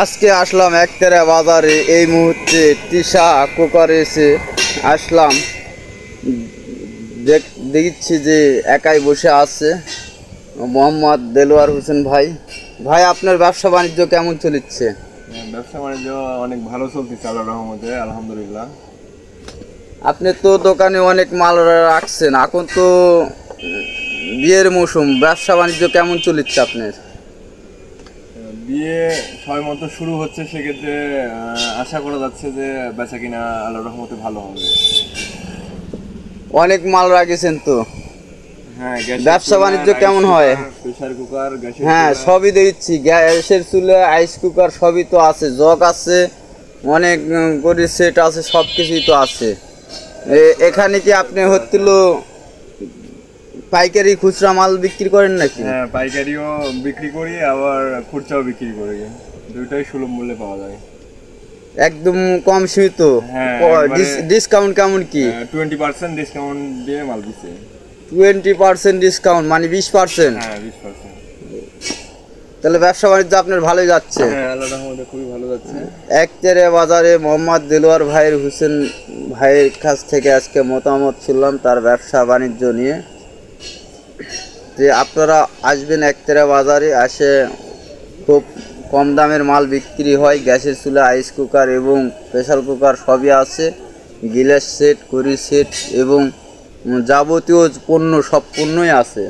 আজকে আসলাম একতেরা বাজারে। এই মুহূর্তে তৃষা কুকার এসে আসলাম। দেখছি যে একাই বসে আছে মোহাম্মদ দেলোয়ার হোসেন ভাই। ভাই, আপনার ব্যবসা বাণিজ্য কেমন চলছে? ব্যবসা বাণিজ্য অনেক ভালো চলতেছে আল্লাহর রহমতে, আলহামদুলিল্লাহ। আপনি তো দোকানে অনেক মাল রাখছেন, এখন তো বিয়ের মৌসুম, ব্যবসা বাণিজ্য কেমন চলছে আপনার? বিয়ে সময় মতো শুরু হচ্ছে, সেক্ষেত্রে আশা করা যাচ্ছে যে বেচা কিনা আল্লাহর রহমতে ভালো হবে। অনেক মাল রাখেছেন তো। হ্যাঁ, ব্যবসা বাণিজ্য কেমন হয়? প্রেসার কুকার, গ্যাসের হ্যাঁ, চুলা। সবই দেখছি, গ্যাসের চুলা, আইস কুকার সবই তো আছে, জগ আছে, অনেক করে সেট আছে, সব কিছুই তো আছে। এখানে কি আপনি হচ্ছিল পাইকারি খুচরা মাল বিক্রি করেন নাকি? হ্যাঁ, পাইকারিও বিক্রি করি, আবার খুচরাও বিক্রি করি। দুইটাই সুলভ মূল্যে পাওয়া যায়। একদম কম সীমিত। হ্যাঁ, ডিসকাউন্ট কেমন কি? 20% ডিসকাউন্ট দিয়ে মাল দিচ্ছে। 20% ডিসকাউন্ট মানে 20%? হ্যাঁ, 20%। তাহলে ব্যবসা বাণিজ্য আপনার ভালোই যাচ্ছে। হ্যাঁ, আল্লাহর রহমতে খুবই ভালো যাচ্ছে। একতেরে বাজারে মোহাম্মদ দেলোয়ার ভাইয়ের হোসেন ভাইয়ের কাছ থেকে আজকে মতামত শুনলাম তার ব্যবসা বাণিজ্য নিয়ে। যে আপনারা আসবেন একতেরা বাজারে, আসে খুব কম দামের মাল বিক্রি হয়। গ্যাসের চুলা, আইস কুকার এবং প্রেসার কুকার সবই আছে, গ্লাস সেট, কড়ি সেট এবং যাবতীয় পণ্য, সব পণ্যই আছে।